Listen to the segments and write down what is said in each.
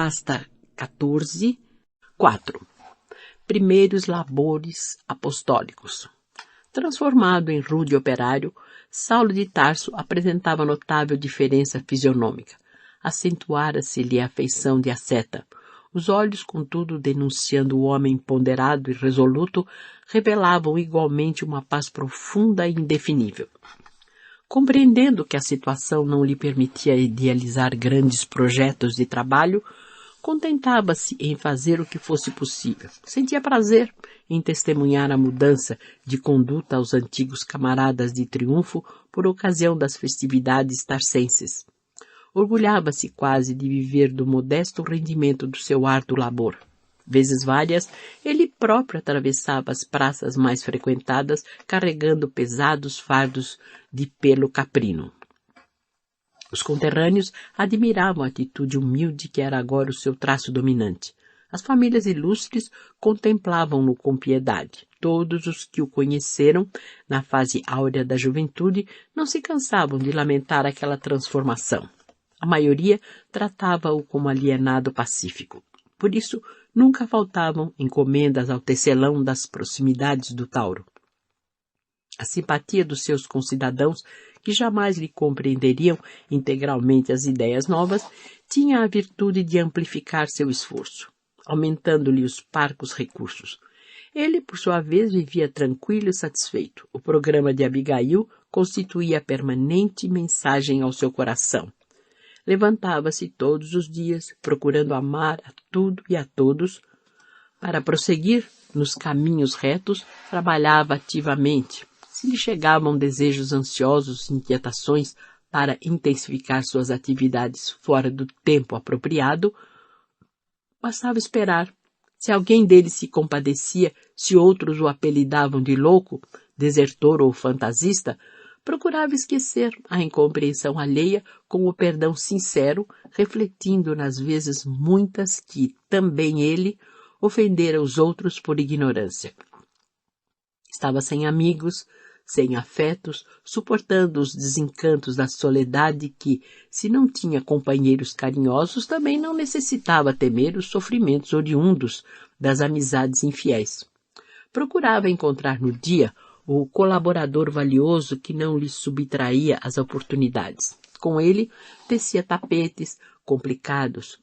pasta 14, 4. Primeiros labores apostólicos. Transformado em rude operário, Saulo de Tarso apresentava notável diferença fisionômica. Acentuara-se-lhe a feição de asceta. Os olhos, contudo, denunciando o homem ponderado e resoluto, revelavam igualmente uma paz profunda e indefinível. Compreendendo que a situação não lhe permitia idealizar grandes projetos de trabalho, contentava-se em fazer o que fosse possível. Sentia prazer em testemunhar a mudança de conduta aos antigos camaradas de triunfo por ocasião das festividades tarcenses. Orgulhava-se quase de viver do modesto rendimento do seu árduo labor. Vezes várias, ele próprio atravessava as praças mais frequentadas carregando pesados fardos de pelo caprino. Os conterrâneos admiravam a atitude humilde que era agora o seu traço dominante. As famílias ilustres contemplavam-no com piedade. Todos os que o conheceram na fase áurea da juventude não se cansavam de lamentar aquela transformação. A maioria tratava-o como alienado pacífico. Por isso, nunca faltavam encomendas ao tecelão das proximidades do Tauro. A simpatia dos seus concidadãos, que jamais lhe compreenderiam integralmente as ideias novas, tinha a virtude de amplificar seu esforço, aumentando-lhe os parcos recursos. Ele, por sua vez, vivia tranquilo e satisfeito. O programa de Abigail constituía a permanente mensagem ao seu coração. Levantava-se todos os dias, procurando amar a tudo e a todos. Para prosseguir nos caminhos retos, trabalhava ativamente. Se lhe chegavam desejos ansiosos, inquietações para intensificar suas atividades fora do tempo apropriado, bastava esperar. Se alguém deles se compadecia, se outros o apelidavam de louco, desertor ou fantasista, procurava esquecer a incompreensão alheia com o perdão sincero, refletindo nas vezes muitas que também ele ofendera os outros por ignorância. Estava sem amigos, sem afetos, suportando os desencantos da soledade que, se não tinha companheiros carinhosos, também não necessitava temer os sofrimentos oriundos das amizades infiéis. Procurava encontrar no dia o colaborador valioso que não lhe subtraía as oportunidades. Com ele, tecia tapetes complicados,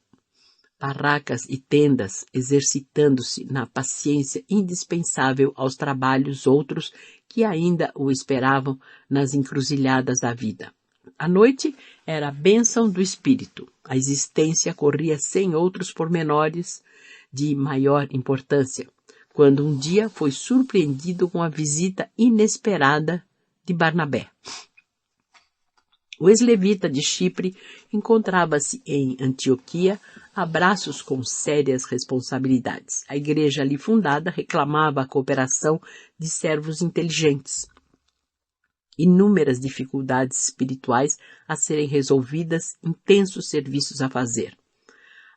barracas e tendas, exercitando-se na paciência indispensável aos trabalhos outros que ainda o esperavam nas encruzilhadas da vida. A noite era a bênção do espírito. A existência corria sem outros pormenores de maior importância, quando um dia foi surpreendido com a visita inesperada de Barnabé. O ex-levita de Chipre encontrava-se em Antioquia a braços com sérias responsabilidades. A igreja ali fundada reclamava a cooperação de servos inteligentes. Inúmeras dificuldades espirituais a serem resolvidas, intensos serviços a fazer.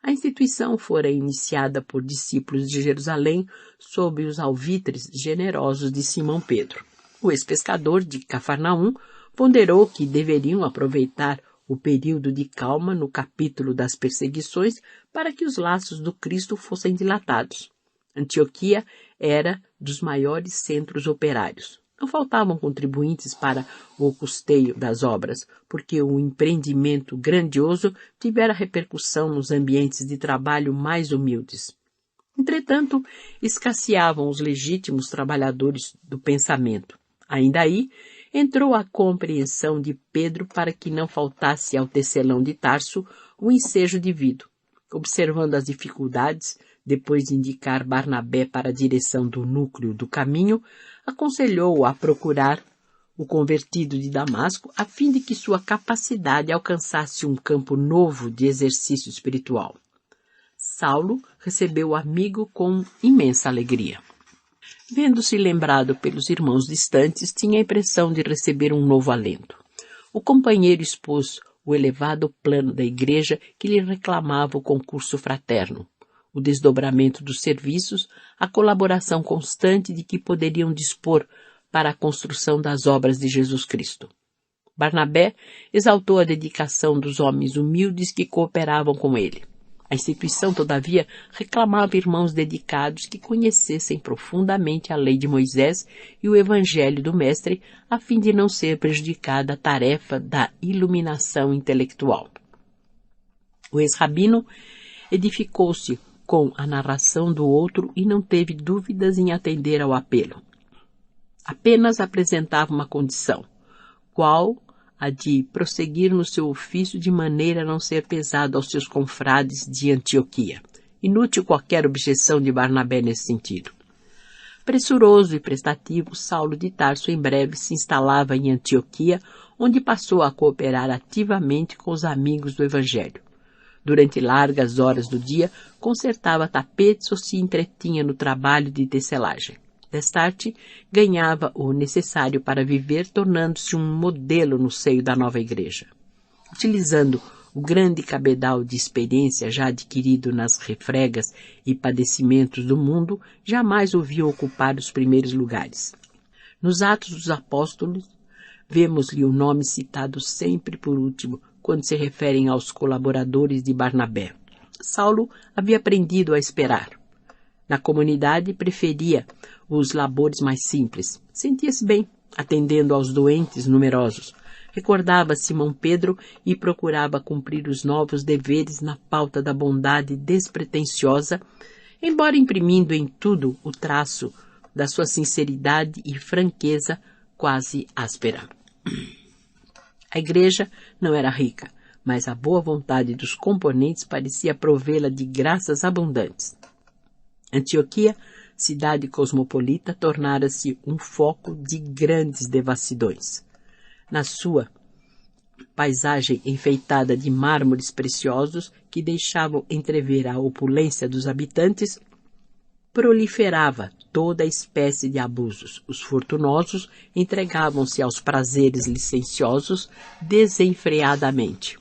A instituição fora iniciada por discípulos de Jerusalém sob os alvitres generosos de Simão Pedro. O ex-pescador de Cafarnaum ponderou que deveriam aproveitar o período de calma no capítulo das perseguições para que os laços do Cristo fossem dilatados. Antioquia era dos maiores centros operários. Não faltavam contribuintes para o custeio das obras, porque o empreendimento grandioso tivera repercussão nos ambientes de trabalho mais humildes. Entretanto, escasseavam os legítimos trabalhadores do pensamento. Ainda aí, entrou a compreensão de Pedro para que não faltasse ao tecelão de Tarso o ensejo devido. Observando as dificuldades, depois de indicar Barnabé para a direção do núcleo do caminho, aconselhou-o a procurar o convertido de Damasco a fim de que sua capacidade alcançasse um campo novo de exercício espiritual. Saulo recebeu o amigo com imensa alegria. Vendo-se lembrado pelos irmãos distantes, tinha a impressão de receber um novo alento. O companheiro expôs o elevado plano da igreja que lhe reclamava o concurso fraterno, o desdobramento dos serviços, a colaboração constante de que poderiam dispor para a construção das obras de Jesus Cristo. Barnabé exaltou a dedicação dos homens humildes que cooperavam com ele. A instituição, todavia, reclamava irmãos dedicados que conhecessem profundamente a lei de Moisés e o evangelho do Mestre, a fim de não ser prejudicada a tarefa da iluminação intelectual. O ex-rabino edificou-se com a narração do outro e não teve dúvidas em atender ao apelo. Apenas apresentava uma condição, qual a de prosseguir no seu ofício de maneira a não ser pesado aos seus confrades de Antioquia. Inútil qualquer objeção de Barnabé nesse sentido. Pressuroso e prestativo, Saulo de Tarso em breve se instalava em Antioquia, onde passou a cooperar ativamente com os amigos do Evangelho. Durante largas horas do dia, consertava tapetes ou se entretinha no trabalho de tecelagem. Destarte, ganhava o necessário para viver, tornando-se um modelo no seio da nova igreja. Utilizando o grande cabedal de experiência já adquirido nas refregas e padecimentos do mundo, jamais o viu ocupar os primeiros lugares. Nos Atos dos Apóstolos, vemos-lhe o nome citado sempre por último, quando se referem aos colaboradores de Barnabé. Saulo havia aprendido a esperar. Na comunidade, preferia os labores mais simples. Sentia-se bem, atendendo aos doentes numerosos. Recordava Simão Pedro e procurava cumprir os novos deveres na pauta da bondade despretensiosa, embora imprimindo em tudo o traço da sua sinceridade e franqueza quase áspera. A igreja não era rica, mas a boa vontade dos componentes parecia provê-la de graças abundantes. Antioquia, cidade cosmopolita, tornara-se um foco de grandes devassidões. Na sua paisagem enfeitada de mármores preciosos que deixavam entrever a opulência dos habitantes, proliferava toda espécie de abusos. Os fortunosos entregavam-se aos prazeres licenciosos desenfreadamente.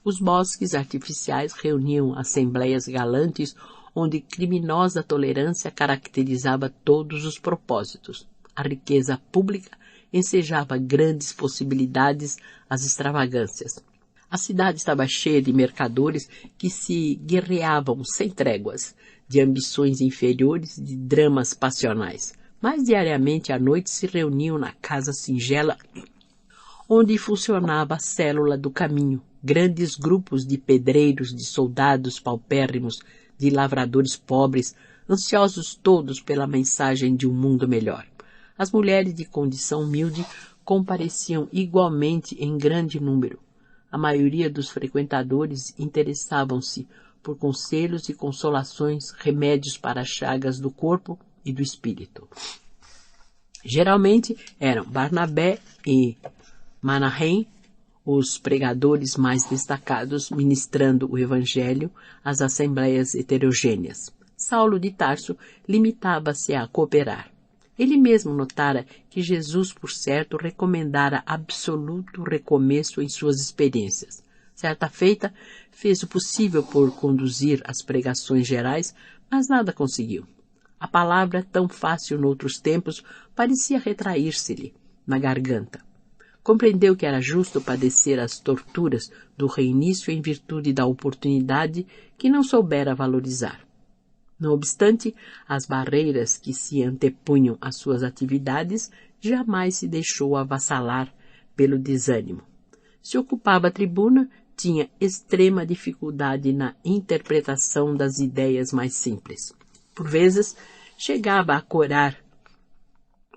Os bosques artificiais reuniam assembleias galantes onde criminosa tolerância caracterizava todos os propósitos. A riqueza pública ensejava grandes possibilidades às extravagâncias. A cidade estava cheia de mercadores que se guerreavam sem tréguas, de ambições inferiores e de dramas passionais. Mas diariamente à noite se reuniam na casa singela onde funcionava a célula do caminho, grandes grupos de pedreiros, de soldados paupérrimos, de lavradores pobres, ansiosos todos pela mensagem de um mundo melhor. As mulheres de condição humilde compareciam igualmente em grande número. A maioria dos frequentadores interessavam-se por conselhos e consolações, remédios para as chagas do corpo e do espírito. Geralmente eram Barnabé e Manahem, os pregadores mais destacados, ministrando o evangelho às assembleias heterogêneas. Saulo de Tarso limitava-se a cooperar. Ele mesmo notara que Jesus, por certo, recomendara absoluto recomeço em suas experiências. Certa feita, fez o possível por conduzir as pregações gerais, mas nada conseguiu. A palavra, tão fácil noutros tempos, parecia retrair-se-lhe na garganta. Compreendeu que era justo padecer as torturas do reinício em virtude da oportunidade que não soubera valorizar. Não obstante, as barreiras que se antepunham às suas atividades, jamais se deixou avassalar pelo desânimo. Se ocupava a tribuna, tinha extrema dificuldade na interpretação das ideias mais simples. Por vezes, chegava a corar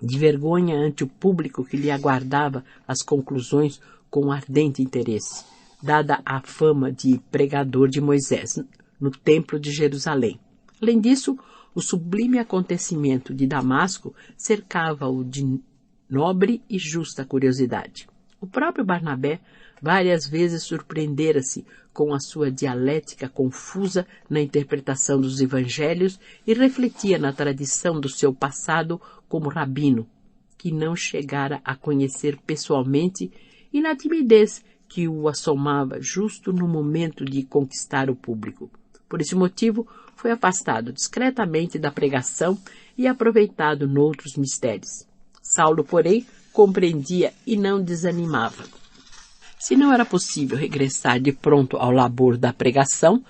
de vergonha ante o público que lhe aguardava as conclusões com ardente interesse, dada a fama de pregador de Moisés no Templo de Jerusalém. Além disso, o sublime acontecimento de Damasco cercava-o de nobre e justa curiosidade. O próprio Barnabé várias vezes surpreendera-se com a sua dialética confusa na interpretação dos evangelhos e refletia na tradição do seu passado como rabino, que não chegara a conhecer pessoalmente, e na timidez que o assomava justo no momento de conquistar o público. Por esse motivo, foi afastado discretamente da pregação e aproveitado noutros mistérios. Saulo, porém, compreendia e não desanimava. Se não era possível regressar de pronto ao labor da pregação,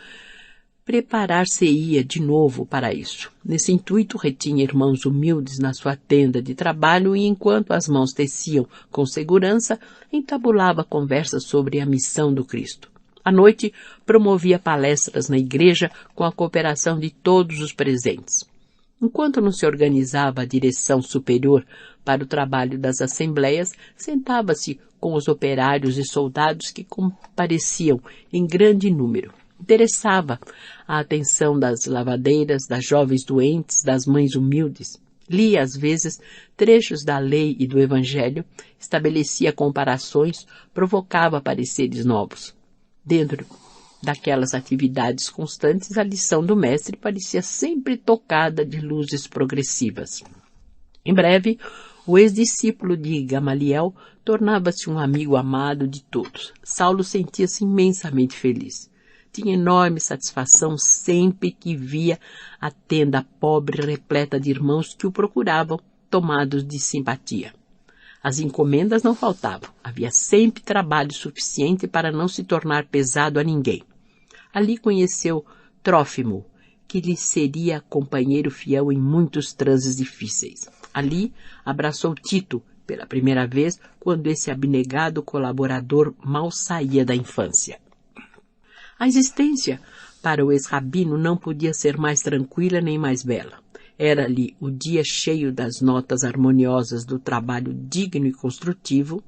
preparar-se-ia de novo para isso. Nesse intuito, retinha irmãos humildes na sua tenda de trabalho e, enquanto as mãos teciam com segurança, entabulava conversas sobre a missão do Cristo. À noite, promovia palestras na igreja com a cooperação de todos os presentes. Enquanto não se organizava a direção superior para o trabalho das assembleias, sentava-se com os operários e soldados que compareciam em grande número. Interessava a atenção das lavadeiras, das jovens doentes, das mães humildes. Lia, às vezes, trechos da lei e do evangelho, estabelecia comparações, provocava pareceres novos. Dentro daquelas atividades constantes, a lição do mestre parecia sempre tocada de luzes progressivas. Em breve, o ex-discípulo de Gamaliel tornava-se um amigo amado de todos. Saulo sentia-se imensamente feliz. Tinha enorme satisfação sempre que via a tenda pobre repleta de irmãos que o procuravam, tomados de simpatia. As encomendas não faltavam. Havia sempre trabalho suficiente para não se tornar pesado a ninguém. Ali conheceu Trófimo, que lhe seria companheiro fiel em muitos transes difíceis. Ali abraçou Tito, pela primeira vez, quando esse abnegado colaborador mal saía da infância. A existência para o ex-rabino não podia ser mais tranquila nem mais bela. Era-lhe o dia cheio das notas harmoniosas do trabalho digno e construtivo.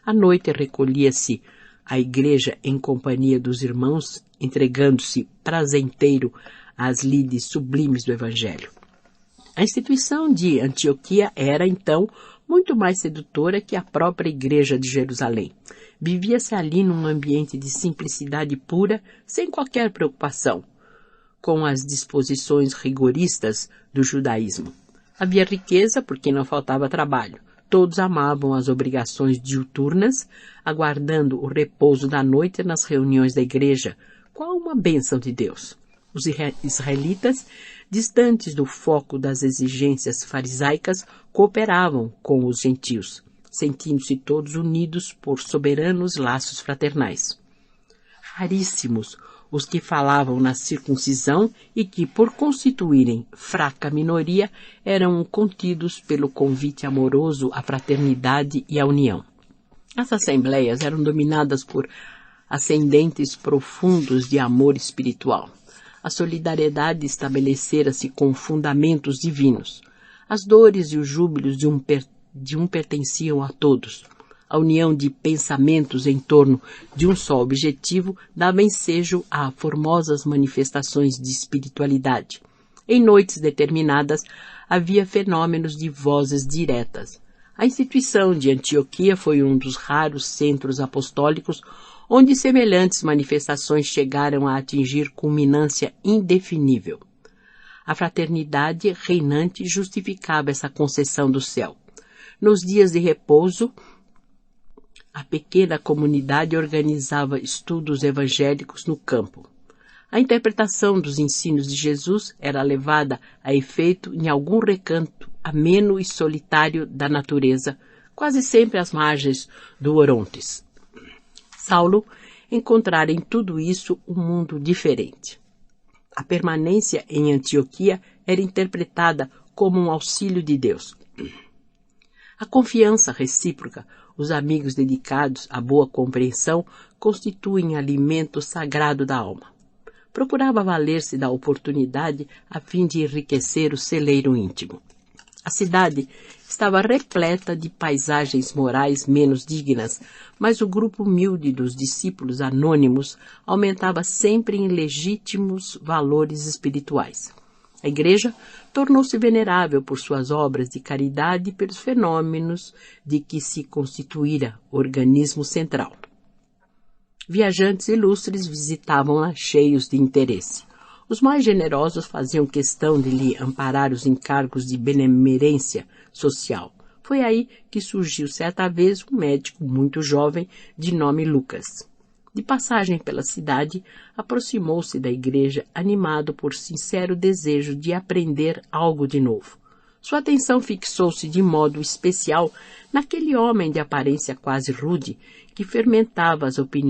À noite recolhia-se à igreja em companhia dos irmãos, entregando-se prazenteiro às lides sublimes do Evangelho. A instituição de Antioquia era, então, muito mais sedutora que a própria igreja de Jerusalém. Vivia-se ali num ambiente de simplicidade pura, sem qualquer preocupação com as disposições rigoristas do judaísmo. Havia riqueza porque não faltava trabalho. Todos amavam as obrigações diuturnas, aguardando o repouso da noite nas reuniões da igreja. Qual uma bênção de Deus! Os israelitas, distantes do foco das exigências farisaicas, cooperavam com os gentios, sentindo-se todos unidos por soberanos laços fraternais. Raríssimos os que falavam na circuncisão e que, por constituírem fraca minoria, eram contidos pelo convite amoroso à fraternidade e à união. As assembleias eram dominadas por ascendentes profundos de amor espiritual. A solidariedade estabelecera-se com fundamentos divinos. As dores e os júbilos de um pertenciam a todos. A união de pensamentos em torno de um só objetivo dava ensejo a formosas manifestações de espiritualidade. Em noites determinadas, havia fenômenos de vozes diretas. A instituição de Antioquia foi um dos raros centros apostólicos onde semelhantes manifestações chegaram a atingir culminância indefinível. A fraternidade reinante justificava essa concessão do céu. Nos dias de repouso, a pequena comunidade organizava estudos evangélicos no campo. A interpretação dos ensinos de Jesus era levada a efeito em algum recanto ameno e solitário da natureza, quase sempre às margens do Orontes. Saulo encontrara em tudo isso um mundo diferente. A permanência em Antioquia era interpretada como um auxílio de Deus. A confiança recíproca, os amigos dedicados à boa compreensão constituem alimento sagrado da alma. Procurava valer-se da oportunidade a fim de enriquecer o celeiro íntimo. A cidade estava repleta de paisagens morais menos dignas, mas o grupo humilde dos discípulos anônimos aumentava sempre em legítimos valores espirituais. A igreja tornou-se venerável por suas obras de caridade e pelos fenômenos de que se constituíra organismo central. Viajantes ilustres visitavam-la cheios de interesse. Os mais generosos faziam questão de lhe amparar os encargos de benemerência social. Foi aí que surgiu certa vez um médico muito jovem de nome Lucas. De passagem pela cidade, aproximou-se da igreja animado por sincero desejo de aprender algo de novo. Sua atenção fixou-se de modo especial naquele homem de aparência quase rude que fermentava as opiniões